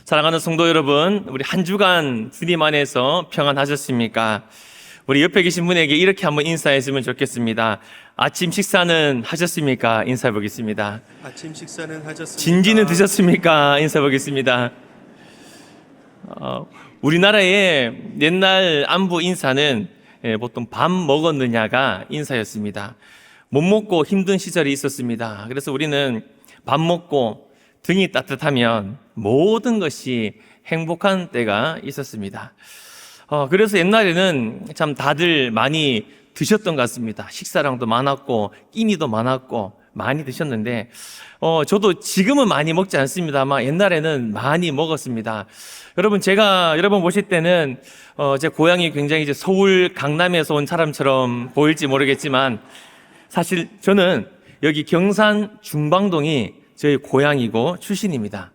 사랑하는 성도 여러분, 우리 한 주간 주님 안에서 평안하셨습니까? 우리 옆에 계신 분에게 이렇게 한번 인사했으면 좋겠습니다. 아침 식사는 하셨습니까? 인사해 보겠습니다. 아침 식사는 하셨습니까? 진지는 드셨습니까? 인사해 보겠습니다. 우리나라의 옛날 안부 인사는 보통 밥 먹었느냐가 인사였습니다. 못 먹고 힘든 시절이 있었습니다. 그래서 우리는 밥 먹고 등이 따뜻하면 모든 것이 행복한 때가 있었습니다. 그래서 옛날에는 참 다들 많이 드셨던 것 같습니다. 식사량도 많았고 끼니도 많았고 많이 드셨는데 저도 지금은 많이 먹지 않습니다만 옛날에는 많이 먹었습니다. 여러분, 제가 여러분 보실 때는 제 고향이 굉장히 이제 서울 강남에서 온 사람처럼 보일지 모르겠지만 사실 저는 여기 경산 중방동이 저희 고향이고 출신입니다.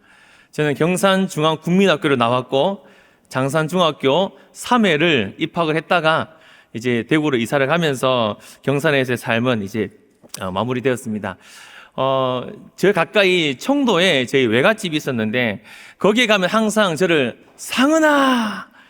저는 경산중앙국민학교를 나왔고 장산중학교 3회를 입학을 했다가 이제 대구로 이사를 가면서 경산에서의 삶은 이제 마무리되었습니다. 저 가까이 청도에 저희 외갓집이 있었는데 거기에 가면 항상 저를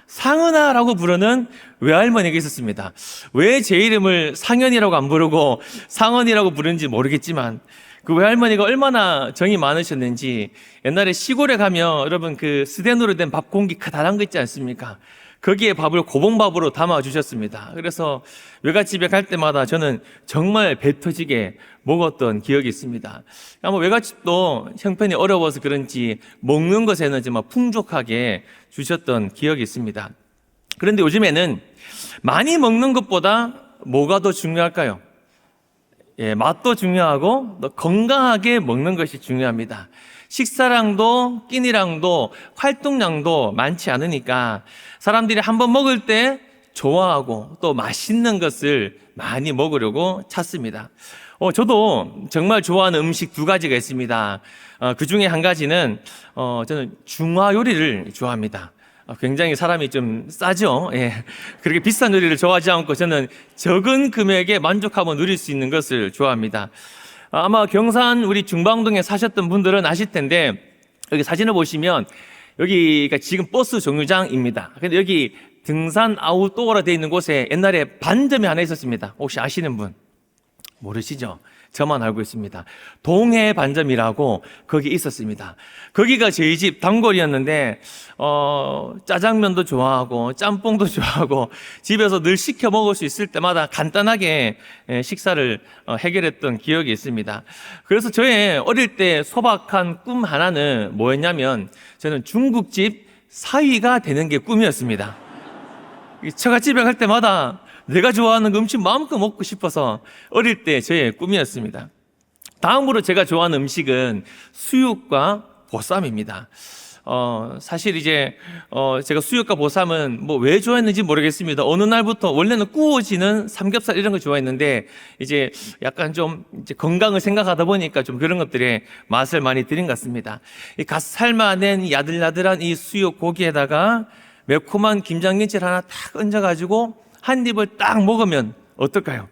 상은아라고 부르는 외할머니가 있었습니다. 왜 제 이름을 상현이라고 안 부르고 상은이라고 부르는지 모르겠지만 그 외할머니가 얼마나 정이 많으셨는지 옛날에 시골에 가면 여러분 그 스텐으로 된 밥 공기 커다란 거 있지 않습니까? 거기에 밥을 고봉밥으로 담아주셨습니다. 그래서 외갓집에 갈 때마다 저는 정말 배 터지게 먹었던 기억이 있습니다. 아마 외갓집도 형편이 어려워서 그런지 먹는 것에는 정말 풍족하게 주셨던 기억이 있습니다. 그런데 요즘에는 많이 먹는 것보다 뭐가 더 중요할까요? 맛도 중요하고 또 건강하게 먹는 것이 중요합니다. 식사량도 끼니량도 활동량도 많지 않으니까 사람들이 한번 먹을 때 좋아하고 또 맛있는 것을 많이 먹으려고 찾습니다. 저도 정말 좋아하는 음식 두 가지가 있습니다. 그 중에 한 가지는 저는 중화 요리를 좋아합니다. 굉장히 사람이 좀 싸죠. 그렇게 비싼 요리를 좋아하지 않고 저는 적은 금액에 만족하고 누릴 수 있는 것을 좋아합니다. 아마 경산 우리 중방동에 사셨던 분들은 아실 텐데 여기 사진을 보시면 여기가 지금 버스 정류장입니다. 근데 여기 등산 아웃도어로 되어 있는 곳에 옛날에 반점이 하나 있었습니다. 혹시 아시는 분? 모르시죠? 저만 알고 있습니다. 동해 반점이라고 거기 있었습니다. 거기가 저희 집 단골이었는데 짜장면도 좋아하고 짬뽕도 좋아하고 집에서 늘 시켜 먹을 수 있을 때마다 간단하게 식사를 해결했던 기억이 있습니다. 그래서 저의 어릴 때 소박한 꿈 하나는 뭐였냐면 저는 중국집 사위가 되는 게 꿈이었습니다. 처갓집에 갈 때마다 내가 좋아하는 음식 마음껏 먹고 싶어서 어릴 때 저의 꿈이었습니다. 다음으로 제가 좋아하는 음식은 수육과 보쌈입니다. 사실 이제 제가 수육과 보쌈은 뭐 왜 좋아했는지 모르겠습니다. 어느 날부터 원래는 구워지는 삼겹살 이런 거 좋아했는데 이제 약간 좀 이제 건강을 생각하다 보니까 좀 그런 것들에 맛을 많이 들인 것 같습니다. 이 갓 삶아낸 야들야들한 이 수육 고기에다가 매콤한 김장김치를 하나 딱 얹어가지고 한 입을 딱 먹으면 어떨까요?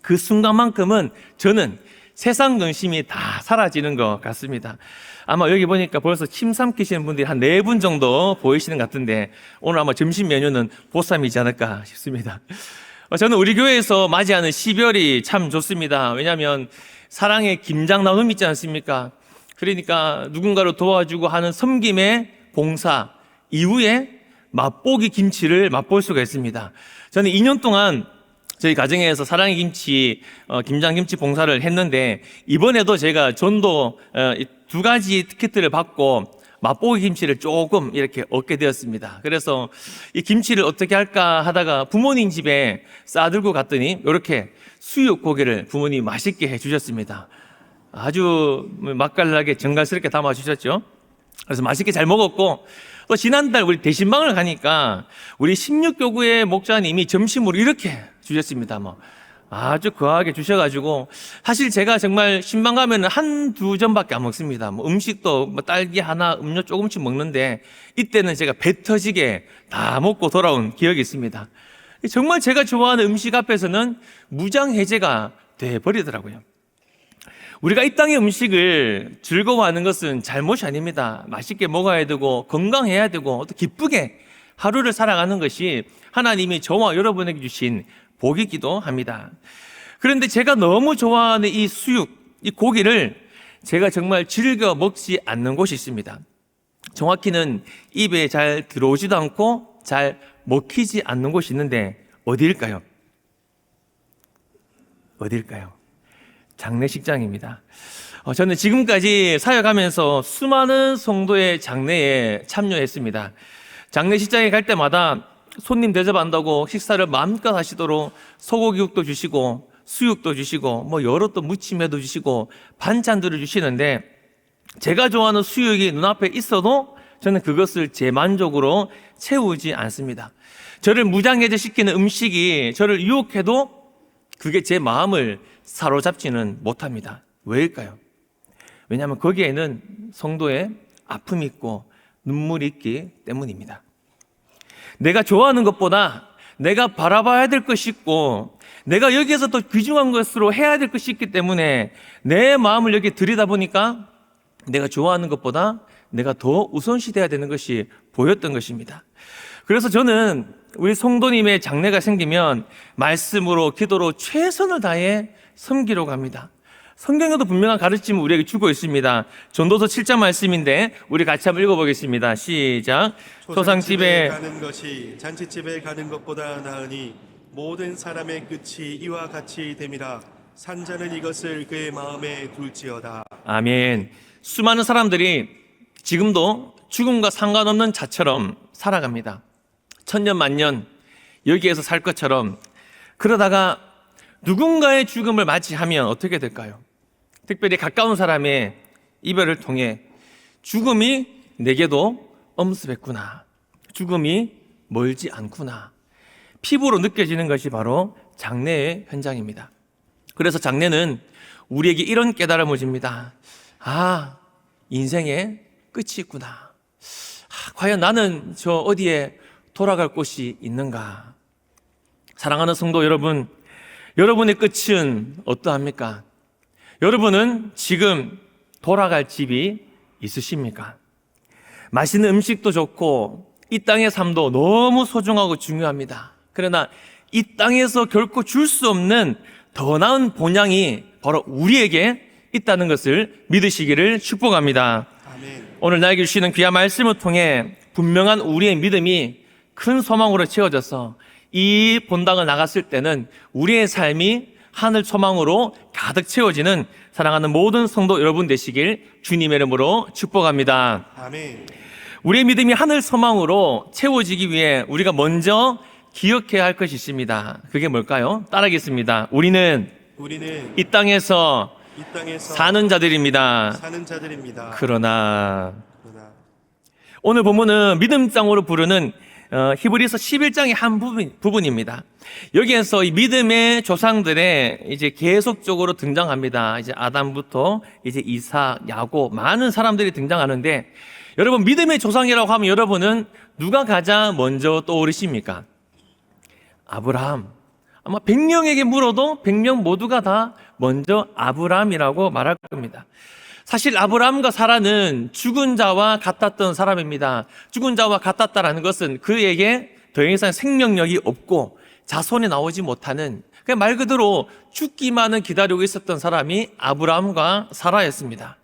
그 순간만큼은 저는 세상 근심이 다 사라지는 것 같습니다. 아마 여기 보니까 벌써 침 삼키시는 분들이 한 4분 정도 보이시는 것 같은데 오늘 아마 점심 메뉴는 보쌈이지 않을까 싶습니다. 저는 우리 교회에서 맞이하는 12월이 참 좋습니다. 왜냐하면 사랑의 김장 나눔 있지 않습니까? 그러니까 누군가를 도와주고 하는 섬김의 봉사 이후에 맛보기 김치를 맛볼 수가 있습니다. 저는 2년 동안 저희 가정에서 사랑의 김치, 김장김치 봉사를 했는데 이번에도 제가 전도 2가지 티켓을 받고 맛보기 김치를 조금 이렇게 얻게 되었습니다. 그래서 이 김치를 어떻게 할까 하다가 부모님 집에 싸들고 갔더니 이렇게 수육고기를 부모님이 맛있게 해주셨습니다. 아주 맛깔나게 정갈스럽게 담아주셨죠. 그래서 맛있게 잘 먹었고 또 지난달 우리 대신방을 가니까 우리 16교구의 목사님이 점심으로 이렇게 주셨습니다. 아주 거하게 주셔가지고 사실 제가 정말 신방 가면 한두 점밖에 안 먹습니다. 음식도 딸기 하나, 음료 조금씩 먹는데 이때는 제가 배 터지게 다 먹고 돌아온 기억이 있습니다. 정말 제가 좋아하는 음식 앞에서는 무장해제가 돼버리더라고요. 우리가 이 땅의 음식을 즐거워하는 것은 잘못이 아닙니다. 맛있게 먹어야 되고 건강해야 되고 또 기쁘게 하루를 살아가는 것이 하나님이 저와 여러분에게 주신 복이기도 합니다. 그런데 제가 너무 좋아하는 이 수육, 이 고기를 제가 정말 즐겨 먹지 않는 곳이 있습니다. 정확히는 입에 잘 들어오지도 않고 잘 먹히지 않는 곳이 있는데 어디일까요? 어디일까요? 장례식장입니다. 저는 지금까지 사역하면서 수많은 성도의 장례에 참여했습니다. 장례식장에 갈 때마다 손님 대접한다고 식사를 마음껏 하시도록 소고기육도 주시고 수육도 주시고 뭐 여러 또 무침에도 주시고 반찬들을 주시는데 제가 좋아하는 수육이 눈앞에 있어도 저는 그것을 제 만족으로 채우지 않습니다. 저를 무장해제시키는 음식이 저를 유혹해도 그게 제 마음을 사로잡지는 못합니다. 왜일까요? 왜냐하면 거기에는 성도의 아픔이 있고 눈물이 있기 때문입니다. 내가 좋아하는 것보다 내가 바라봐야 될 것이 있고 내가 여기에서 더 귀중한 것으로 해야 될 것이 있기 때문에 내 마음을 여기에 들이다 보니까 내가 좋아하는 것보다 내가 더 우선시돼야 되는 것이 보였던 것입니다. 그래서 저는 우리 성도님의 장례가 생기면 말씀으로 기도로 최선을 다해 섬기려고 합니다. 성경에도 분명한 가르침을 우리에게 주고 있습니다. 전도서 7장 말씀인데 우리 같이 한번 읽어보겠습니다. 시작. 초상집에 가는 것이 잔치집에 가는 것보다 나으니 모든 사람의 끝이 이와 같이 됨이라. 산자는 이것을 그의 마음에 둘지어다. 아멘. 수많은 사람들이 지금도 죽음과 상관없는 자처럼 살아갑니다. 천년 만년 여기에서 살 것처럼. 그러다가 누군가의 죽음을 맞이하면 어떻게 될까요? 특별히 가까운 사람의 이별을 통해 죽음이 내게도 엄습했구나, 죽음이 멀지 않구나, 피부로 느껴지는 것이 바로 장례의 현장입니다. 그래서 장례는 우리에게 이런 깨달음을 줍니다. 아, 인생의 끝이 있구나. 과연 나는 저 어디에 돌아갈 곳이 있는가? 사랑하는 성도 여러분, 여러분의 끝은 어떠합니까? 여러분은 지금 돌아갈 집이 있으십니까? 맛있는 음식도 좋고 이 땅의 삶도 너무 소중하고 중요합니다. 그러나 이 땅에서 결코 줄 수 없는 더 나은 본향이 바로 우리에게 있다는 것을 믿으시기를 축복합니다. 아멘. 오늘 나에게 주시는 귀한 말씀을 통해 분명한 우리의 믿음이 큰 소망으로 채워져서 이 본당을 나갔을 때는 우리의 삶이 하늘 소망으로 가득 채워지는 사랑하는 모든 성도 여러분 되시길 주님의 이름으로 축복합니다. 아멘. 우리의 믿음이 하늘 소망으로 채워지기 위해 우리가 먼저 기억해야 할 것이 있습니다. 그게 뭘까요? 따라하겠습니다. 우리는 이 땅에서 사는 자들입니다. 그러나 오늘 본문은 믿음장으로 부르는 히브리서 11장의 한 부분입니다. 여기에서 이 믿음의 조상들의 이제 계속적으로 등장합니다. 이제 아담부터 이제 이삭, 야곱, 많은 사람들이 등장하는데 여러분, 믿음의 조상이라고 하면 여러분은 누가 가장 먼저 떠오르십니까? 아브라함. 아마 100명에게 물어도 100명 모두가 다 먼저 아브라함이라고 말할 겁니다. 사실 아브라함과 사라는 죽은 자와 같았던 사람입니다. 죽은 자와 같았다라는 것은 그에게 더 이상 생명력이 없고 자손이 나오지 못하는, 그냥 말 그대로 죽기만을 기다리고 있었던 사람이 아브라함과 사라였습니다.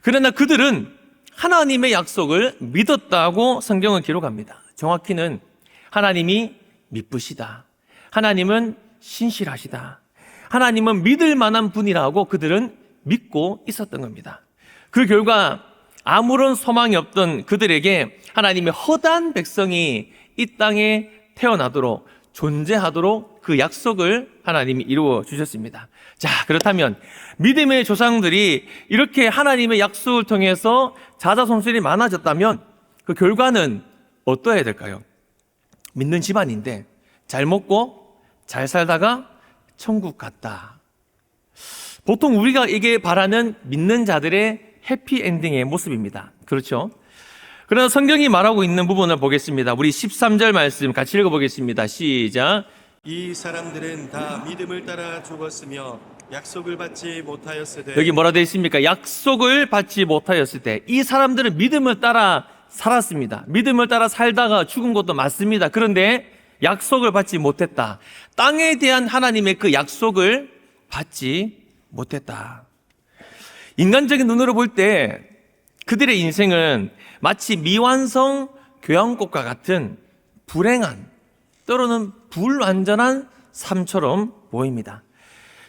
그러나 그들은 하나님의 약속을 믿었다고 성경은 기록합니다. 정확히는 하나님이 미쁘시다, 하나님은 신실하시다, 하나님은 믿을 만한 분이라고 그들은 믿고 있었던 겁니다. 그 결과 아무런 소망이 없던 그들에게 하나님의 허다한 백성이 이 땅에 태어나도록 존재하도록 그 약속을 하나님이 이루어 주셨습니다. 자, 그렇다면 믿음의 조상들이 이렇게 하나님의 약속을 통해서 자자손손이 많아졌다면 그 결과는 어떠해야 될까요? 믿는 집안인데 잘 먹고 잘 살다가 천국 갔다. 보통 우리가 이게 바라는 믿는 자들의 해피엔딩의 모습입니다. 그렇죠? 그러나 성경이 말하고 있는 부분을 보겠습니다. 우리 13절 말씀 같이 읽어보겠습니다. 시작. 이 사람들은 다 믿음을 따라 죽었으며 약속을 받지 못하였으되 여기 뭐라 되어 있습니까? 약속을 받지 못하였을 때. 이 사람들은 믿음을 따라 살았습니다. 믿음을 따라 살다가 죽은 것도 맞습니다. 그런데 약속을 받지 못했다. 땅에 대한 하나님의 그 약속을 받지 못했다. 인간적인 눈으로 볼 때 그들의 인생은 마치 미완성 교향곡과 같은 불행한, 때로는 불완전한 삶처럼 보입니다.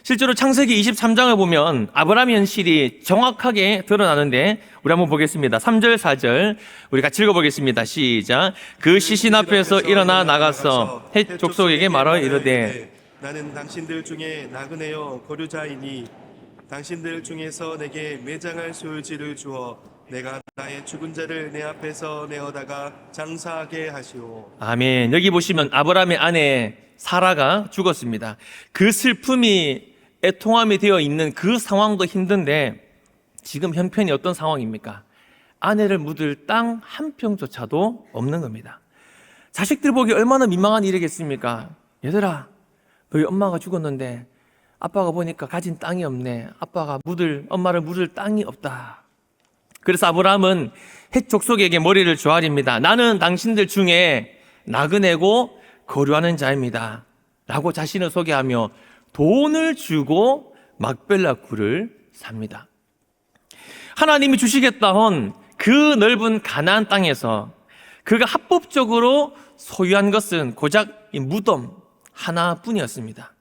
실제로 창세기 23장을 보면 아브라함의 현실이 정확하게 드러나는데 우리 한번 보겠습니다. 3절 4절 우리 같이 읽어보겠습니다. 시작. 그 시신 앞에서 일어나 나가서 헷 족속에게 말하여 이르되 나는 당신들 중에 나그네여 거류자이니 당신들 중에서 내게 매장할 소유지를 주어 내가 나의 죽은 자를 내 앞에서 내어다가 장사하게 하시오. 아멘. 여기 보시면 아브라함의 아내 사라가 죽었습니다. 그 슬픔이 애통함이 되어 있는 그 상황도 힘든데 지금 형편이 어떤 상황입니까? 아내를 묻을 땅 한 평조차도 없는 겁니다. 자식들 보기 얼마나 민망한 일이겠습니까? 얘들아, 너희 엄마가 죽었는데 아빠가 보니까 가진 땅이 없네. 아빠가 엄마를 묻을 땅이 없다. 그래서 아브라함은 헷 족속에게 머리를 조아립니다. 나는 당신들 중에 나그네고 거류하는 자입니다. 라고 자신을 소개하며 돈을 주고 막벨라 굴을 삽니다. 하나님이 주시겠다던 그 넓은 가나안 땅에서 그가 합법적으로 소유한 것은 고작 이 무덤 하나뿐이었습니다.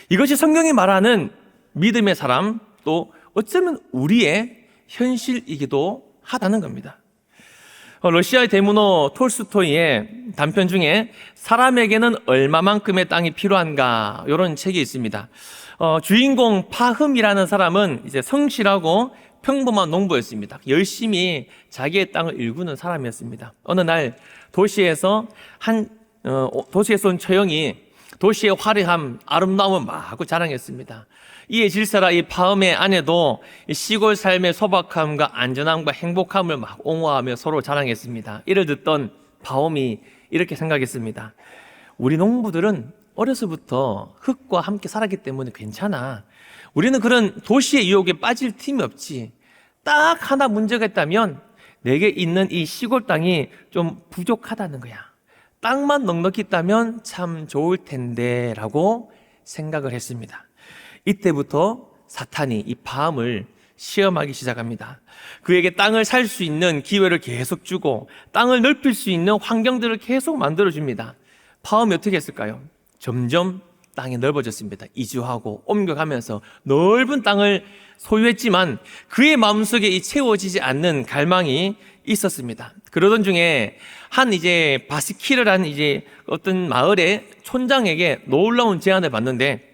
이것이 성경이 말하는 믿음의 사람, 또 어쩌면 우리의 현실이기도 하다는 겁니다. 러시아의 대문호 톨스토이의 단편 중에 사람에게는 얼마만큼의 땅이 필요한가 이런 책이 있습니다. 주인공 파흠이라는 사람은 이제 성실하고 평범한 농부였습니다. 열심히 자기의 땅을 일구는 사람이었습니다. 어느 날 도시에서 온 처형이 도시의 화려함, 아름다움을 마구 자랑했습니다. 이에 질세라 이 파음의 아내도 시골 삶의 소박함과 안전함과 행복함을 막 옹호하며 서로 자랑했습니다. 이를 듣던 파음이 이렇게 생각했습니다. 우리 농부들은 어려서부터 흙과 함께 살았기 때문에 괜찮아. 우리는 그런 도시의 유혹에 빠질 틈이 없지. 딱 하나 문제가 있다면 내게 있는 이 시골 땅이 좀 부족하다는 거야. 땅만 넉넉히 있다면 참 좋을 텐데 라고 생각을 했습니다. 이때부터 사탄이 이 파함을 시험하기 시작합니다. 그에게 땅을 살 수 있는 기회를 계속 주고 땅을 넓힐 수 있는 환경들을 계속 만들어줍니다. 파함이 어떻게 했을까요? 점점 땅이 넓어졌습니다. 이주하고 옮겨가면서 넓은 땅을 소유했지만 그의 마음속에 이 채워지지 않는 갈망이 있었습니다. 그러던 중에 이제 바스키르라는 이제 어떤 마을의 촌장에게 놀라운 제안을 받는데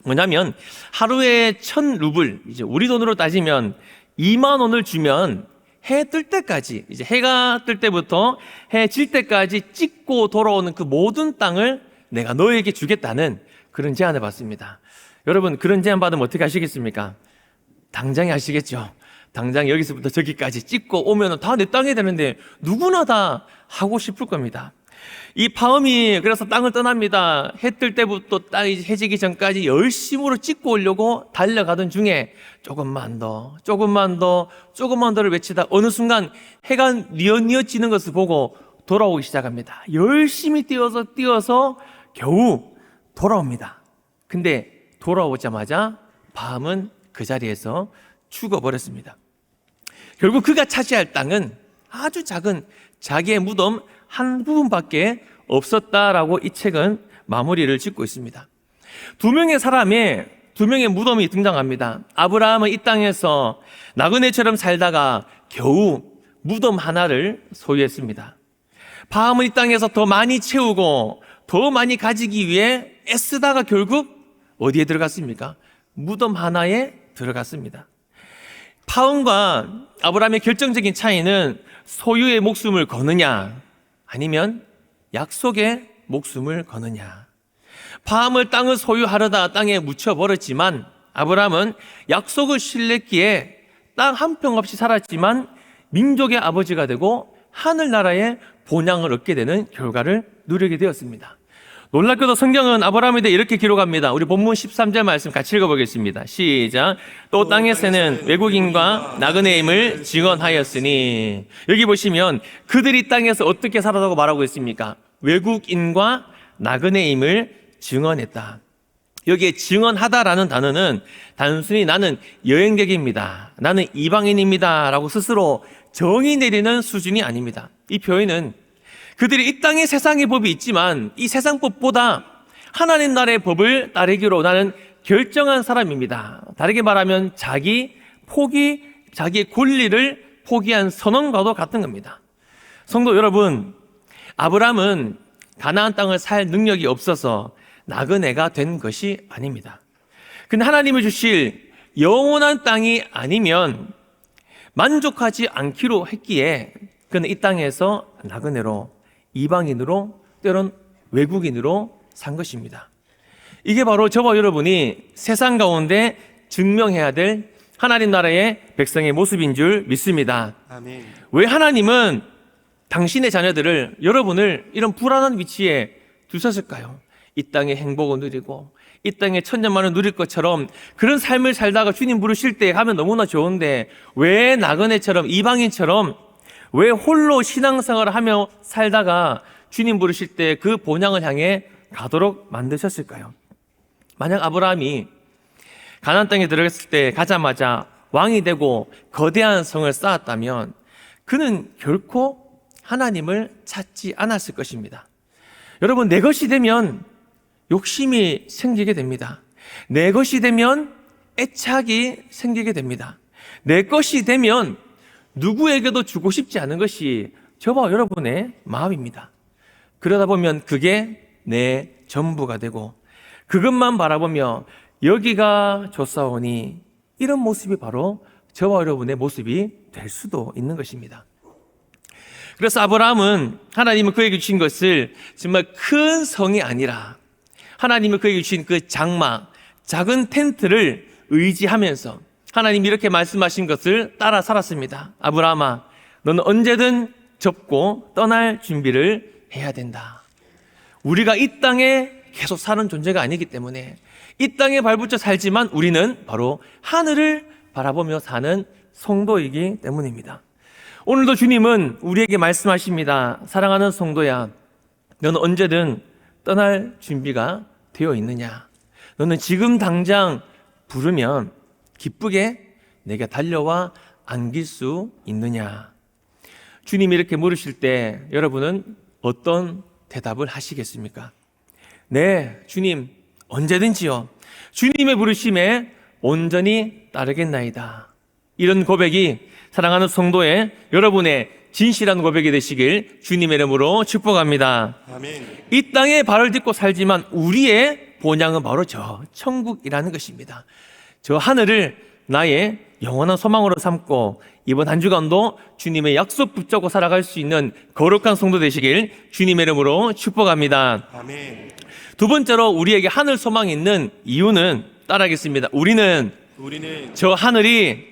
뭐냐면 하루에 1,000루블, 이제 우리 돈으로 따지면 2만 원을 주면 해 뜰 때까지, 이제 해가 뜰 때부터 해 질 때까지 찍고 돌아오는 그 모든 땅을 내가 너에게 주겠다는 그런 제안을 받습니다. 여러분, 그런 제안 받으면 어떻게 하시겠습니까? 당장에 하시겠죠. 당장 여기서부터 저기까지 찍고 오면 다 내 땅이 되는데 누구나 다 하고 싶을 겁니다. 이 파음이 그래서 땅을 떠납니다. 해 뜰 때부터 땅이 해지기 전까지 열심으로 찍고 오려고 달려가던 중에 조금만 더를 외치다 어느 순간 해가 뉘어지는 것을 보고 돌아오기 시작합니다. 열심히 뛰어서 겨우 돌아옵니다. 근데 돌아오자마자 파음은 그 자리에서 죽어버렸습니다. 결국 그가 차지할 땅은 아주 작은 자기의 무덤 한 부분밖에 없었다라고 이 책은 마무리를 짓고 있습니다. 두 명의 무덤이 등장합니다. 아브라함은 이 땅에서 나그네처럼 살다가 겨우 무덤 하나를 소유했습니다. 파함은 이 땅에서 더 많이 채우고 더 많이 가지기 위해 애쓰다가 결국 어디에 들어갔습니까? 무덤 하나에 들어갔습니다. 파음과 아브라함의 결정적인 차이는 소유의 목숨을 거느냐 아니면 약속의 목숨을 거느냐. 파함을 땅을 소유하려다 땅에 묻혀버렸지만 아브라함은 약속을 신뢰했기에 땅 한 평 없이 살았지만 민족의 아버지가 되고 하늘나라의 본향을 얻게 되는 결과를 누리게 되었습니다. 놀랍게도 성경은 아브라함에 대해 이렇게 기록합니다. 우리 본문 13절 말씀 같이 읽어보겠습니다. 시작. 또 땅에서는 외국인과 나그네임을 증언하였으니, 여기 보시면 그들이 땅에서 어떻게 살았다고 말하고 있습니까? 외국인과 나그네임을 증언했다. 여기에 증언하다라는 단어는 단순히 나는 여행객입니다, 나는 이방인입니다 라고 스스로 정의 내리는 수준이 아닙니다. 이 표현은 그들이 이 땅에 세상의 법이 있지만 이 세상 법보다 하나님 나라의 법을 따르기로 나는 결정한 사람입니다. 다르게 말하면 자기의 권리를 포기한 선언과도 같은 겁니다. 성도 여러분, 아브라함은 가나안 땅을 살 능력이 없어서 나그네가 된 것이 아닙니다. 근데 하나님이 주실 영원한 땅이 아니면 만족하지 않기로 했기에 그는 이 땅에서 나그네로, 이방인으로, 때론 외국인으로 산 것입니다. 이게 바로 저와 여러분이 세상 가운데 증명해야 될 하나님 나라의 백성의 모습인 줄 믿습니다. 아멘. 왜 하나님은 당신의 자녀들을, 여러분을 이런 불안한 위치에 두셨을까요? 이 땅의 행복을 누리고 이 땅의 천년만을 누릴 것처럼 그런 삶을 살다가 주님 부르실 때 하면 너무나 좋은데 왜 나그네처럼, 이방인처럼 왜 홀로 신앙생활을 하며 살다가 주님 부르실 때 그 본향을 향해 가도록 만드셨을까요? 만약 아브라함이 가나안 땅에 들어갔을 때 가자마자 왕이 되고 거대한 성을 쌓았다면 그는 결코 하나님을 찾지 않았을 것입니다. 여러분, 내 것이 되면 욕심이 생기게 됩니다. 내 것이 되면 애착이 생기게 됩니다. 내 것이 되면 누구에게도 주고 싶지 않은 것이 저와 여러분의 마음입니다. 그러다 보면 그게 내 전부가 되고 그것만 바라보며 여기가 좋사오니, 이런 모습이 바로 저와 여러분의 모습이 될 수도 있는 것입니다. 그래서 아브라함은 하나님은 그에게 주신 것을 정말 큰 성이 아니라 하나님이 그에게 주신 그 장막, 작은 텐트를 의지하면서 하나님이 이렇게 말씀하신 것을 따라 살았습니다. 아브라함아, 너는 언제든 접고 떠날 준비를 해야 된다. 우리가 이 땅에 계속 사는 존재가 아니기 때문에 이 땅에 발붙여 살지만 우리는 바로 하늘을 바라보며 사는 성도이기 때문입니다. 오늘도 주님은 우리에게 말씀하십니다. 사랑하는 성도야, 너는 언제든 떠날 준비가 되어 있느냐? 너는 지금 당장 부르면 기쁘게 내게 달려와 안길 수 있느냐? 주님이 이렇게 물으실 때 여러분은 어떤 대답을 하시겠습니까? 네, 주님, 언제든지요. 주님의 부르심에 온전히 따르겠나이다. 이런 고백이 사랑하는 성도의 여러분의 진실한 고백이 되시길 주님의 이름으로 축복합니다. 아멘. 이 땅에 발을 딛고 살지만 우리의 본향은 바로 저 천국이라는 것입니다. 저 하늘을 나의 영원한 소망으로 삼고 이번 한 주간도 주님의 약속 붙잡고 살아갈 수 있는 거룩한 성도 되시길 주님의 이름으로 축복합니다. 아멘. 두 번째로 우리에게 하늘 소망이 있는 이유는 따라하겠습니다. 우리는 저 하늘이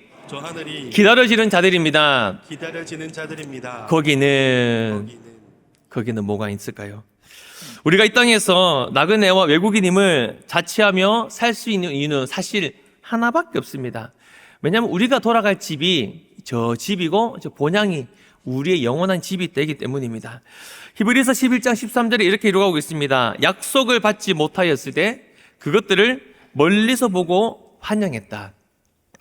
기다려지는 자들입니다. 기다려지는 자들입니다. 거기는 뭐가 있을까요? 우리가 이 땅에서 나그네와 외국인임을 자취하며 살 수 있는 이유는 사실 하나밖에 없습니다. 왜냐하면 우리가 돌아갈 집이 저 집이고 저 본향이 우리의 영원한 집이 되기 때문입니다. 히브리서 11장 13절에 이렇게 기록하고 있습니다. 약속을 받지 못하였을 때 그것들을 멀리서 보고 환영했다.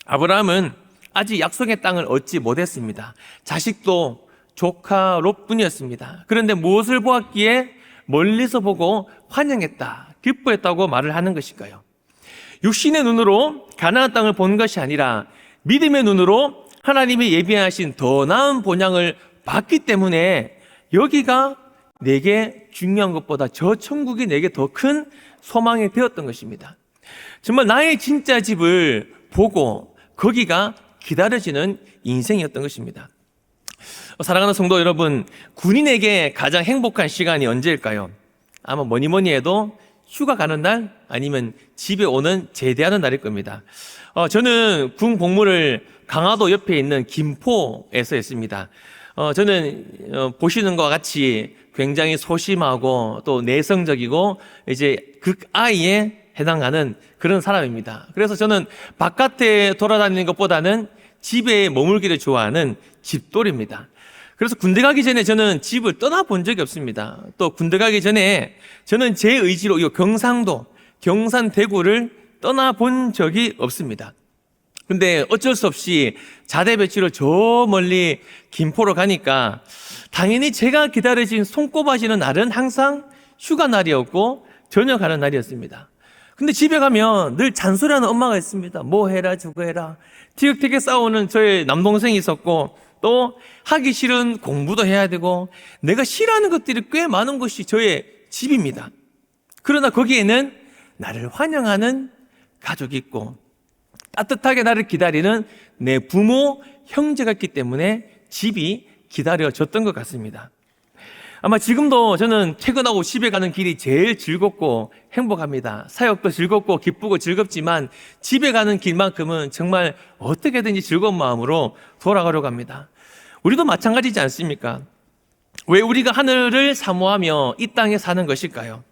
아브라함은 아직 약속의 땅을 얻지 못했습니다. 자식도 조카 롯뿐이었습니다. 그런데 무엇을 보았기에 멀리서 보고 환영했다, 기뻐했다고 말을 하는 것일까요? 육신의 눈으로 가나안 땅을 본 것이 아니라 믿음의 눈으로 하나님이 예비하신 더 나은 본향을 봤기 때문에 여기가 내게 중요한 것보다 저 천국이 내게 더 큰 소망이 되었던 것입니다. 정말 나의 진짜 집을 보고 거기가 기다려지는 인생이었던 것입니다. 사랑하는 성도 여러분, 군인에게 가장 행복한 시간이 언제일까요? 아마 뭐니 해도 휴가 가는 날 아니면 집에 오는 제대하는 날일 겁니다. 저는 군 복무를 강화도 옆에 있는 김포에서 했습니다. 저는 보시는 것과 같이 굉장히 소심하고 또 내성적이고 이제 극아이에 해당하는 그런 사람입니다. 그래서 저는 바깥에 돌아다니는 것보다는 집에 머물기를 좋아하는 집돌입니다. 그래서 군대 가기 전에 저는 집을 떠나본 적이 없습니다. 또 군대 가기 전에 저는 제 의지로 이 경상도, 경산, 대구를 떠나본 적이 없습니다. 근데 어쩔 수 없이 자대 배치로 저 멀리 김포로 가니까 당연히 제가 기다려진 손꼽아지는 날은 항상 휴가 날이었고 전역하는 날이었습니다. 근데 집에 가면 늘 잔소리하는 엄마가 있습니다. 뭐 해라 저거 해라. 티격태격 싸우는 저의 남동생이 있었고 또 하기 싫은 공부도 해야 되고 내가 싫어하는 것들이 꽤 많은 것이 저의 집입니다. 그러나 거기에는 나를 환영하는 가족이 있고 따뜻하게 나를 기다리는 내 부모, 형제가 있기 때문에 집이 기다려졌던 것 같습니다. 아마 지금도 저는 퇴근하고 집에 가는 길이 제일 즐겁고 행복합니다. 사역도 즐겁고 기쁘고 즐겁지만 집에 가는 길만큼은 정말 어떻게든지 즐거운 마음으로 돌아가려고 합니다. 우리도 마찬가지지 않습니까? 왜 우리가 하늘을 사모하며 이 땅에 사는 것일까요?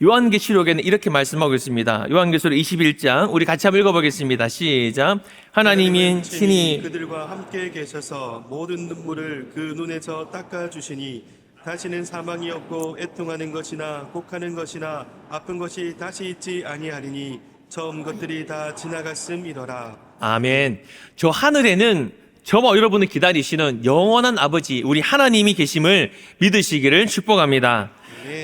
요한계시록에는 이렇게 말씀하고 있습니다. 요한계시록 21장 우리 같이 한번 읽어보겠습니다. 시작. 하나님이 친히 그들과 함께 계셔서 모든 눈물을 그 눈에서 닦아주시니 다시는 사망이 없고 애통하는 것이나 곡하는 것이나 아픈 것이 다시 있지 아니하리니 처음 것들이 다 지나갔음이더라. 아멘. 저 하늘에는 저와 여러분을 기다리시는 영원한 아버지 우리 하나님이 계심을 믿으시기를 축복합니다.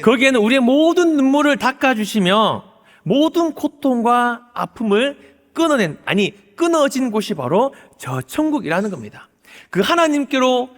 거기에는 우리의 모든 눈물을 닦아주시며 모든 고통과 아픔을 끊어진 곳이 바로 저 천국이라는 겁니다. 그 하나님께로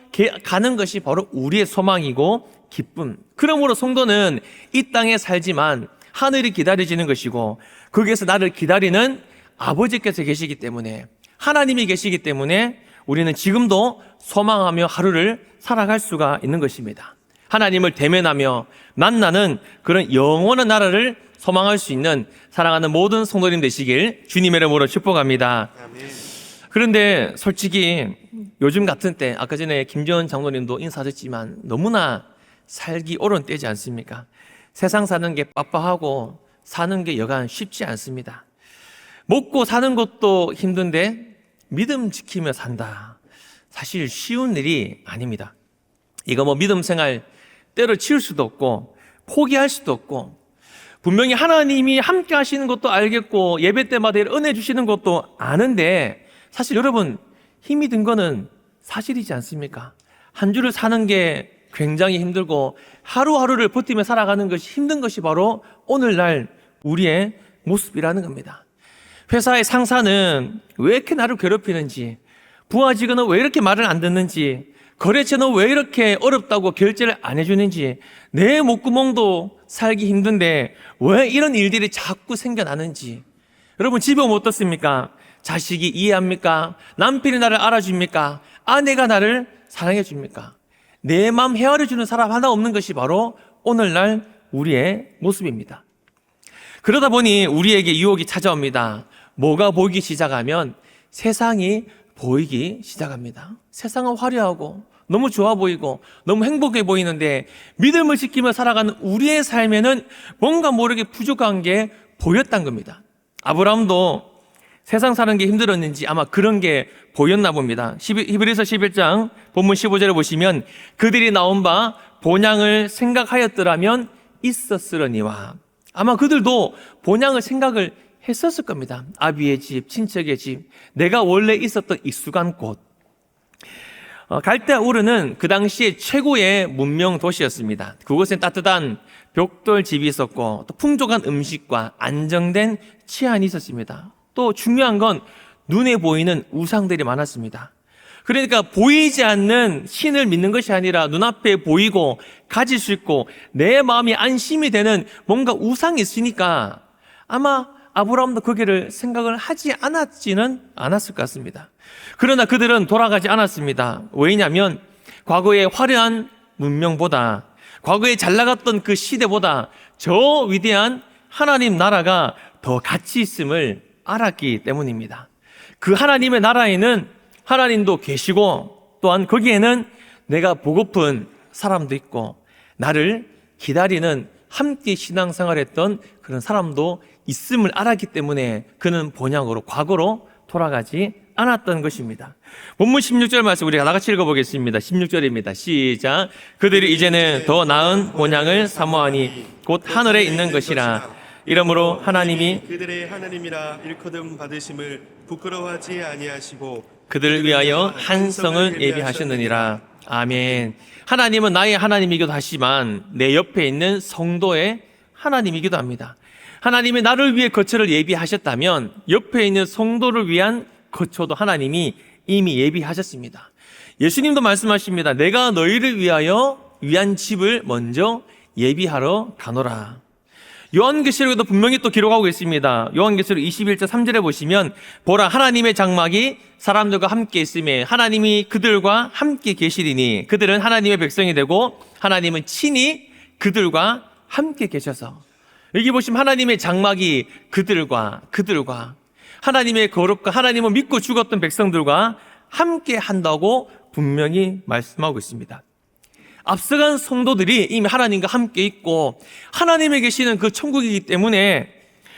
가는 것이 바로 우리의 소망이고 기쁨. 그러므로 성도는 이 땅에 살지만 하늘이 기다려지는 것이고 거기에서 나를 기다리는 아버지께서 계시기 때문에 하나님이 계시기 때문에 우리는 지금도 소망하며 하루를 살아갈 수가 있는 것입니다. 하나님을 대면하며 만나는 그런 영원한 나라를 소망할 수 있는 사랑하는 모든 성도님 되시길 주님의 이름으로 축복합니다. 아멘. 그런데 솔직히 요즘 같은 때 아까 전에 김지원 장로님도 인사하셨지만 너무나 살기 어려운 때지 않습니까? 세상 사는 게 빡빡하고 사는 게 여간 쉽지 않습니다. 먹고 사는 것도 힘든데 믿음 지키며 산다. 사실 쉬운 일이 아닙니다. 이거 뭐 믿음 생활 때려치울 수도 없고 포기할 수도 없고 분명히 하나님이 함께 하시는 것도 알겠고 예배 때마다 은혜 주시는 것도 아는데 사실 여러분 힘이 든 거는 사실이지 않습니까? 한 주를 사는 게 굉장히 힘들고 하루하루를 버티며 살아가는 것이 힘든 것이 바로 오늘날 우리의 모습이라는 겁니다. 회사의 상사는 왜 이렇게 나를 괴롭히는지, 부하 직원은 왜 이렇게 말을 안 듣는지, 거래처는 왜 이렇게 어렵다고 결제를 안 해주는지, 내 목구멍도 살기 힘든데 왜 이런 일들이 자꾸 생겨나는지. 여러분 집에 오면 어떻습니까? 자식이 이해합니까? 남편이 나를 알아줍니까? 아내가 나를 사랑해 줍니까? 내 마음 헤아려주는 사람 하나 없는 것이 바로 오늘날 우리의 모습입니다. 그러다 보니 우리에게 유혹이 찾아옵니다. 뭐가 보이기 시작하면 세상이 보이기 시작합니다. 세상은 화려하고 너무 좋아 보이고 너무 행복해 보이는데 믿음을 지키며 살아가는 우리의 삶에는 뭔가 모르게 부족한 게 보였단 겁니다. 아브라함도 세상 사는 게 힘들었는지 아마 그런 게 보였나 봅니다. 히브리서 11장 본문 15절에 보시면 그들이 나온 바 본향을 생각하였더라면 있었으려니와. 아마 그들도 본향을 생각을 했었을 겁니다. 아비의 집, 친척의 집, 내가 원래 있었던 익숙한 곳. 갈대아 우르는 그 당시에 최고의 문명 도시였습니다. 그곳엔 따뜻한 벽돌 집이 있었고 또 풍족한 음식과 안정된 치안이 있었습니다. 또 중요한 건 눈에 보이는 우상들이 많았습니다. 그러니까 보이지 않는 신을 믿는 것이 아니라 눈앞에 보이고 가질 수 있고 내 마음이 안심이 되는 뭔가 우상이 있으니까 아마 아브라함도 거기를 생각을 하지 않았지는 않았을 것 같습니다. 그러나 그들은 돌아가지 않았습니다. 왜냐하면 과거의 화려한 문명보다 과거에 잘 나갔던 그 시대보다 저 위대한 하나님 나라가 더 가치 있음을 알았기 때문입니다. 그 하나님의 나라에는 하나님도 계시고 또한 거기에는 내가 보고픈 사람도 있고 나를 기다리는 함께 신앙생활했던 그런 사람도 있음을 알았기 때문에 그는 본향으로 과거로 돌아가지 않았던 것입니다. 본문 16절 말씀 우리가 다같이 읽어보겠습니다. 16절입니다. 시작. 그들이 이제는 더 나은 본향을 사모하니 곧 하늘에 있는 것이라. 이러므로 하나님이 그들의 하나님이라 일컬음 받으심을 부끄러워하지 아니하시고 그들을 위하여 한 성을 예비하셨느니라. 아멘. 하나님은 나의 하나님이기도 하지만 내 옆에 있는 성도의 하나님이기도 합니다. 하나님이 나를 위해 거처를 예비하셨다면 옆에 있는 성도를 위한 거처도 하나님이 이미 예비하셨습니다. 예수님도 말씀하십니다. 내가 너희를 위한 집을 먼저 예비하러 가노라. 요한계시록에도 분명히 또 기록하고 있습니다. 요한계시록 21장 3절에 보시면 보라 하나님의 장막이 사람들과 함께 있음에 하나님이 그들과 함께 계시리니 그들은 하나님의 백성이 되고 하나님은 친히 그들과 함께 계셔서 여기 보시면 하나님의 장막이 그들과 하나님의 거룩과 하나님을 믿고 죽었던 백성들과 함께 한다고 분명히 말씀하고 있습니다. 앞서간 성도들이 이미 하나님과 함께 있고 하나님에 계시는 그 천국이기 때문에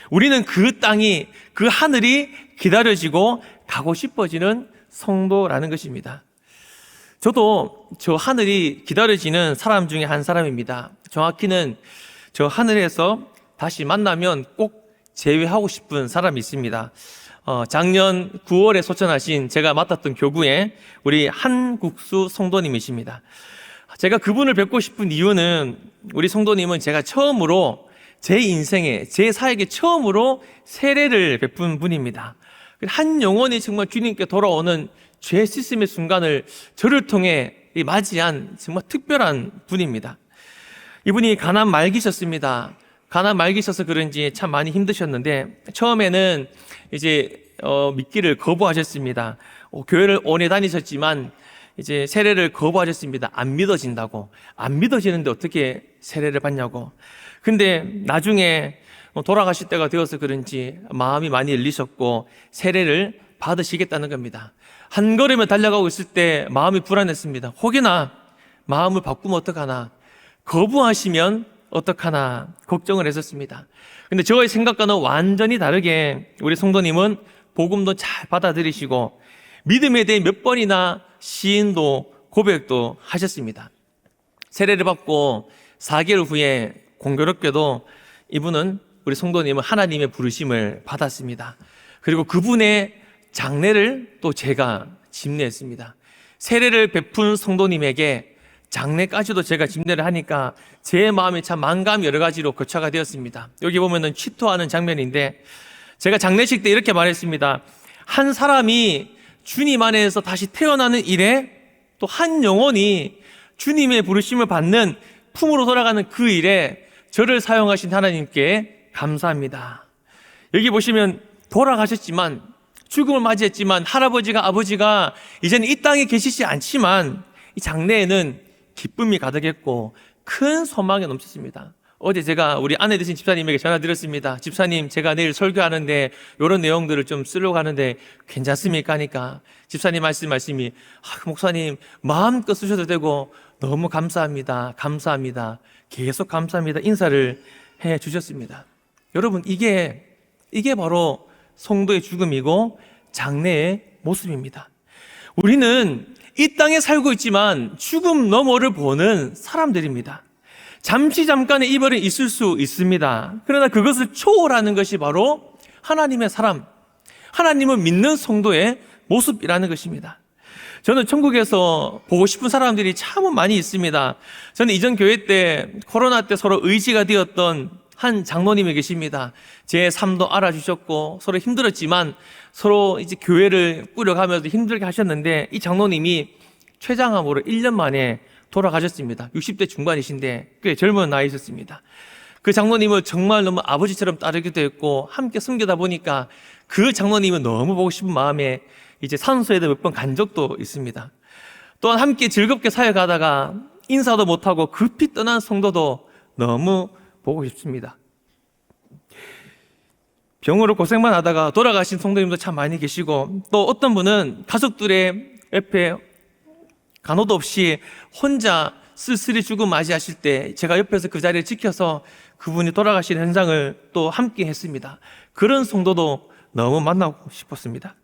우리는 그 땅이 그 하늘이 기다려지고 가고 싶어지는 성도라는 것입니다. 저도 저 하늘이 기다려지는 사람 중에 한 사람입니다. 정확히는 저 하늘에서 다시 만나면 꼭 제외하고 싶은 사람이 있습니다. 작년 9월에 소천하신 제가 맡았던 교구에 우리 한국수 성도님이십니다. 제가 그분을 뵙고 싶은 이유는 우리 성도님은 제가 처음으로 제 인생에 제 사역에 처음으로 세례를 베푼 분입니다. 한 영혼이 정말 주님께 돌아오는 죄 씻음의 순간을 저를 통해 맞이한 정말 특별한 분입니다. 이분이 가난 말기셨습니다. 가난 말기셔서 그런지 참 많이 힘드셨는데 처음에는 이제 믿기를 거부하셨습니다. 교회를 오래 다니셨지만 이제 세례를 거부하셨습니다. 안 믿어진다고. 안 믿어지는데 어떻게 세례를 받냐고. 근데 나중에 돌아가실 때가 되어서 그런지 마음이 많이 열리셨고 세례를 받으시겠다는 겁니다. 한 걸음에 달려가고 있을 때 마음이 불안했습니다. 혹여나 마음을 바꾸면 어떡하나, 거부하시면 어떡하나 걱정을 했었습니다. 근데 저의 생각과는 완전히 다르게 우리 성도님은 복음도 잘 받아들이시고 믿음에 대해 몇 번이나 시인도 고백도 하셨습니다. 세례를 받고 4개월 후에 공교롭게도 이분은 우리 성도님은 하나님의 부르심을 받았습니다. 그리고 그분의 장례를 또 제가 집례했습니다. 세례를 베푼 성도님에게 장례까지도 제가 집례를 하니까 제 마음이 참 만감이 여러 가지로 교차가 되었습니다. 여기 보면은 취토하는 장면인데 제가 장례식 때 이렇게 말했습니다. 한 사람이 주님 안에서 다시 태어나는 일에 또 한 영혼이 주님의 부르심을 받는 품으로 돌아가는 그 일에 저를 사용하신 하나님께 감사합니다. 여기 보시면 돌아가셨지만 죽음을 맞이했지만 할아버지가 아버지가 이제는 이 땅에 계시지 않지만 이 장래에는 기쁨이 가득했고 큰 소망이 넘쳤습니다. 어제 제가 우리 아내 되신 집사님에게 전화드렸습니다. 집사님, 제가 내일 설교하는데 이런 내용들을 좀 쓰려고 하는데 괜찮습니까? 하니까 집사님 말씀이 목사님 마음껏 쓰셔도 되고 너무 감사합니다. 계속 감사합니다. 인사를 해 주셨습니다. 여러분, 이게 바로 성도의 죽음이고 장래의 모습입니다. 우리는 이 땅에 살고 있지만 죽음 너머를 보는 사람들입니다. 잠깐의 이별은 있을 수 있습니다. 그러나 그것을 초월하는 것이 바로 하나님의 사람, 하나님을 믿는 성도의 모습이라는 것입니다. 저는 천국에서 보고 싶은 사람들이 참 많이 있습니다. 저는 이전 교회 때 코로나 때 서로 의지가 되었던 한 장로님이 계십니다. 제 삶도 알아주셨고 서로 힘들었지만 서로 이제 교회를 꾸려가면서 힘들게 하셨는데 이 장로님이 췌장암으로 1년 만에 돌아가셨습니다. 60대 중반이신데 꽤 젊은 나이셨습니다. 그 장로님을 정말 너무 아버지처럼 따르기도 했고 함께 섬기다 보니까 그 장로님을 너무 보고 싶은 마음에 이제 산소에도 몇 번 간 적도 있습니다. 또한 함께 즐겁게 사역하다가 인사도 못하고 급히 떠난 성도도 너무 보고 싶습니다. 병으로 고생만 하다가 돌아가신 성도님도 참 많이 계시고 또 어떤 분은 가족들의 옆에 간호도 없이 혼자 쓸쓸히 죽음 맞이하실 때 제가 옆에서 그 자리를 지켜서 그분이 돌아가시는 현장을 또 함께 했습니다. 그런 성도도 너무 만나고 싶었습니다.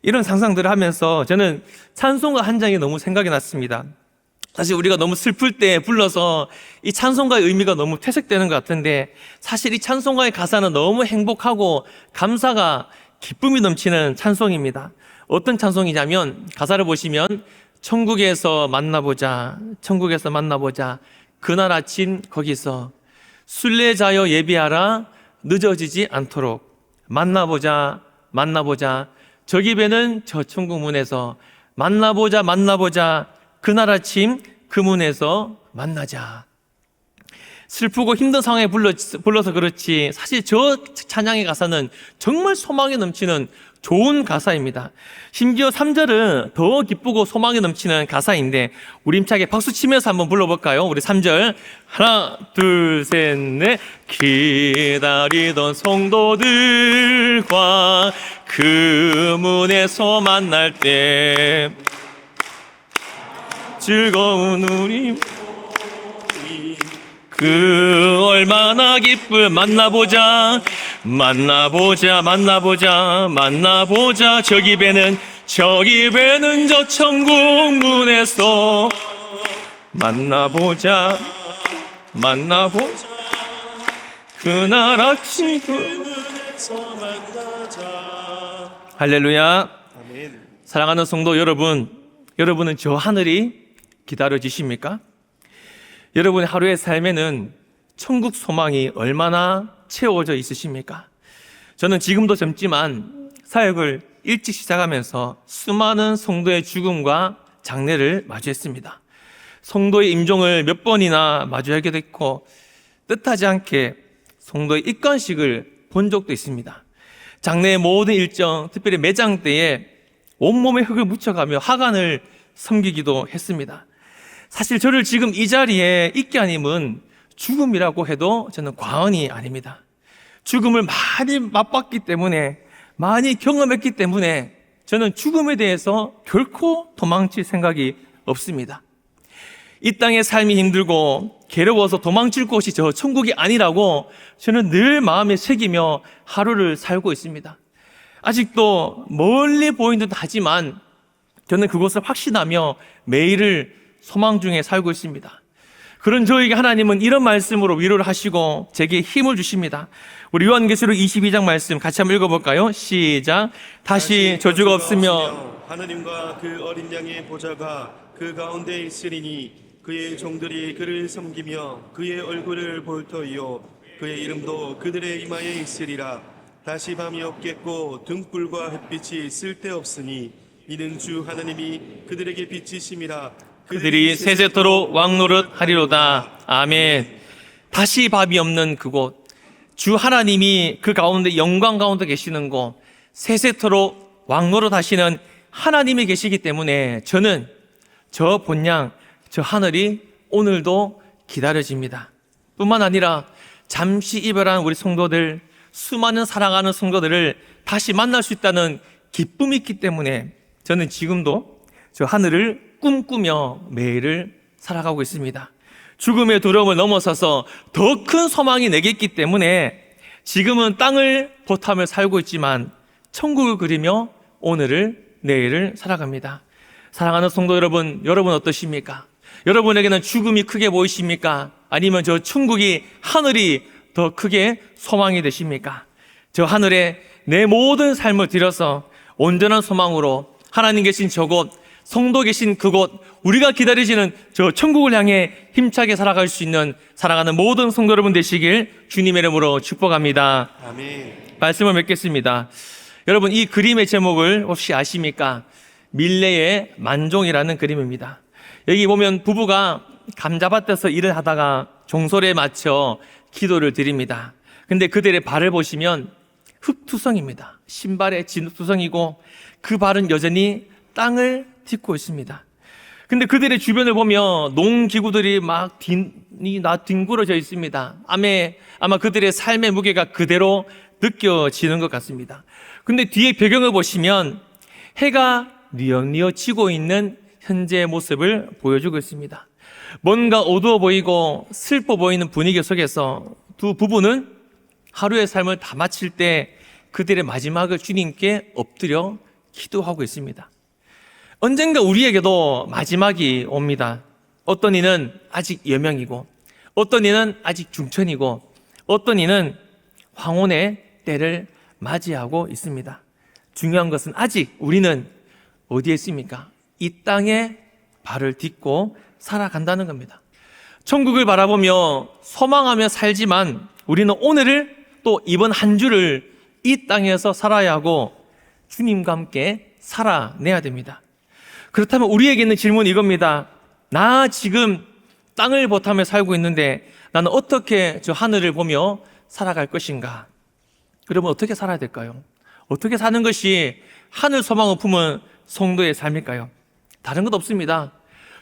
이런 상상들을 하면서 저는 찬송가 한 장이 너무 생각이 났습니다. 사실 우리가 너무 슬플 때 불러서 이 찬송가의 의미가 너무 퇴색되는 것 같은데, 사실 이 찬송가의 가사는 너무 행복하고 감사가 기쁨이 넘치는 찬송입니다. 어떤 찬송이냐면, 가사를 보시면 천국에서 만나보자, 천국에서 만나보자, 그날 아침 거기서 순례자여 예비하라, 늦어지지 않도록 만나보자, 만나보자, 저기 뵈는 저 천국 문에서 만나보자, 만나보자, 그날 아침 그 문에서 만나자. 슬프고 힘든 상황에 불러서 그렇지, 사실 저 찬양의 가사는 정말 소망이 넘치는 좋은 가사입니다. 심지어 3절은 더 기쁘고 소망이 넘치는 가사인데, 우리 힘차게 박수 치면서 한번 불러볼까요? 우리 3절 하나 둘 셋 넷. 기다리던 성도들과 그 문에서 만날 때 즐거운 우리 그 얼마나 기쁠. 만나보자, 만나보자, 만나보자, 만나보자, 저기 뵈는 저 천국 문에서 만나보자, 만나보자, 그날 아침 그 문에서 만나자. 할렐루야. 아멘. 사랑하는 성도 여러분, 여러분은 저 하늘이 기다려지십니까? 여러분의 하루의 삶에는 천국 소망이 얼마나 채워져 있으십니까? 저는 지금도 젊지만 사역을 일찍 시작하면서 수많은 성도의 죽음과 장례를 마주했습니다. 성도의 임종을 몇 번이나 마주하게 됐고, 뜻하지 않게 성도의 입관식을 본 적도 있습니다. 장례의 모든 일정, 특별히 매장 때에 온몸에 흙을 묻혀가며 하간을 섬기기도 했습니다. 사실 저를 지금 이 자리에 있게 한 힘은 죽음이라고 해도 저는 과언이 아닙니다. 죽음을 많이 맛봤기 때문에, 많이 경험했기 때문에 저는 죽음에 대해서 결코 도망칠 생각이 없습니다. 이 땅의 삶이 힘들고 괴로워서 도망칠 곳이 저 천국이 아니라고 저는 늘 마음에 새기며 하루를 살고 있습니다. 아직도 멀리 보이는 듯 하지만 저는 그곳을 확신하며 매일을 소망 중에 살고 있습니다. 그런 저에게 하나님은 이런 말씀으로 위로를 하시고 제게 힘을 주십니다. 우리 요한계시록 22장 말씀 같이 한번 읽어볼까요? 시작. 다시 저주가 없으며 하느님과 그 어린 양의 보좌가 그 가운데 있으리니 그의 종들이 그를 섬기며 그의 얼굴을 볼 터이요 그의 이름도 그들의 이마에 있으리라. 다시 밤이 없겠고 등불과 햇빛이 쓸데없으니 이는 주 하나님이 그들에게 빛이심이라. 그들이 세세토록 왕노릇 하리로다. 아멘. 다시 밥이 없는 그곳, 주 하나님이 그 가운데 영광 가운데 계시는 곳, 세세토록 왕노릇 하시는 하나님이 계시기 때문에 저는 저 본향, 저 하늘이 오늘도 기다려집니다. 뿐만 아니라 잠시 이별한 우리 성도들, 수많은 사랑하는 성도들을 다시 만날 수 있다는 기쁨이 있기 때문에 저는 지금도 저 하늘을 꿈꾸며 매일을 살아가고 있습니다. 죽음의 두려움을 넘어서서 더 큰 소망이 내게 있기 때문에 지금은 땅을 버타며 살고 있지만 천국을 그리며 오늘을, 내일을 살아갑니다. 사랑하는 성도 여러분, 여러분 어떠십니까? 여러분에게는 죽음이 크게 보이십니까? 아니면 저 천국이, 하늘이 더 크게 소망이 되십니까? 저 하늘에 내 모든 삶을 들여서 온전한 소망으로 하나님 계신 저곳, 성도 계신 그곳, 우리가 기다리시는 저 천국을 향해 힘차게 살아갈 수 있는 사랑하는 모든 성도 여러분 되시길 주님의 이름으로 축복합니다. 아멘. 말씀을 맺겠습니다. 여러분, 이 그림의 제목을 혹시 아십니까? 밀레의 만종이라는 그림입니다. 여기 보면 부부가 감자밭에서 일을 하다가 종소리에 맞춰 기도를 드립니다. 근데 그들의 발을 보시면 흙투성입니다. 신발의 진흙투성이고 그 발은 여전히 땅을 딛고 있습니다. 근데 그들의 주변을 보면 농기구들이 막 뒹굴어져 있습니다. 아마 그들의 삶의 무게가 그대로 느껴지는 것 같습니다. 근데 뒤에 배경을 보시면 해가 뉘엿뉘엿 지고 있는 현재의 모습을 보여주고 있습니다. 뭔가 어두워 보이고 슬퍼 보이는 분위기 속에서 두 부부는 하루의 삶을 다 마칠 때 그들의 마지막을 주님께 엎드려 기도하고 있습니다. 언젠가 우리에게도 마지막이 옵니다. 어떤 이는 아직 여명이고, 어떤 이는 아직 중천이고, 어떤 이는 황혼의 때를 맞이하고 있습니다. 중요한 것은 아직 우리는 어디에 있습니까? 이 땅에 발을 딛고 살아간다는 겁니다. 천국을 바라보며 소망하며 살지만 우리는 오늘을 또 이번 한 주를 이 땅에서 살아야 하고 주님과 함께 살아내야 됩니다. 그렇다면 우리에게 있는 질문이 이겁니다. 나 지금 땅을 버타며 살고 있는데 나는 어떻게 저 하늘을 보며 살아갈 것인가? 그러면 어떻게 살아야 될까요? 어떻게 사는 것이 하늘 소망을 품은 성도의 삶일까요? 다른 것 없습니다.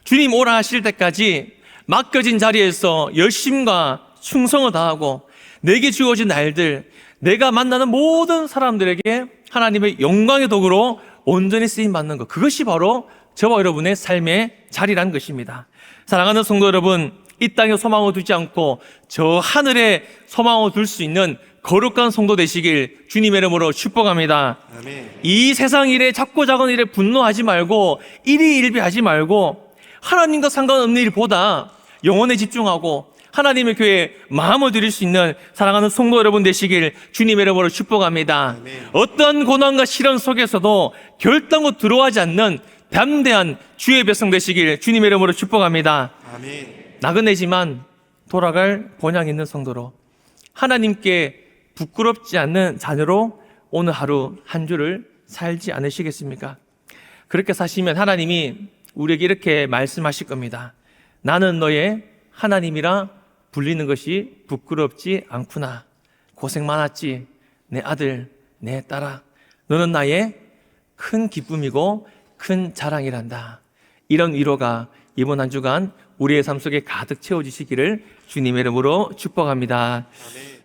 주님 오라 하실 때까지 맡겨진 자리에서 열심과 충성을 다하고 내게 주어진 날들, 내가 만나는 모든 사람들에게 하나님의 영광의 도구로 온전히 쓰임받는 것, 그것이 바로 저와 여러분의 삶의 자리라는 것입니다. 사랑하는 성도 여러분, 이 땅에 소망을 두지 않고 저 하늘에 소망을 둘 수 있는 거룩한 성도 되시길 주님의 이름으로 축복합니다. 아멘. 이 세상 일에 작고 작은 일에 분노하지 말고 일희일비하지 말고 하나님과 상관없는 일보다 영혼에 집중하고 하나님의 교회에 마음을 드릴 수 있는 사랑하는 성도 여러분 되시길 주님의 이름으로 축복합니다. 아멘. 어떤 고난과 시련 속에서도 결단코 들어가지 않는 담대한 주의 백성 되시길 주님의 이름으로 축복합니다. 아멘. 나그네지만 돌아갈 본향 있는 성도로 하나님께 부끄럽지 않는 자녀로 오늘 하루 한 주를 살지 않으시겠습니까? 그렇게 사시면 하나님이 우리에게 이렇게 말씀하실 겁니다. 나는 너의 하나님이라 불리는 것이 부끄럽지 않구나. 고생 많았지. 내 아들, 내 딸아. 너는 나의 큰 기쁨이고 큰 자랑이란다. 이런 위로가 이번 한 주간 우리의 삶 속에 가득 채워지시기를 주님의 이름으로 축복합니다. 아멘.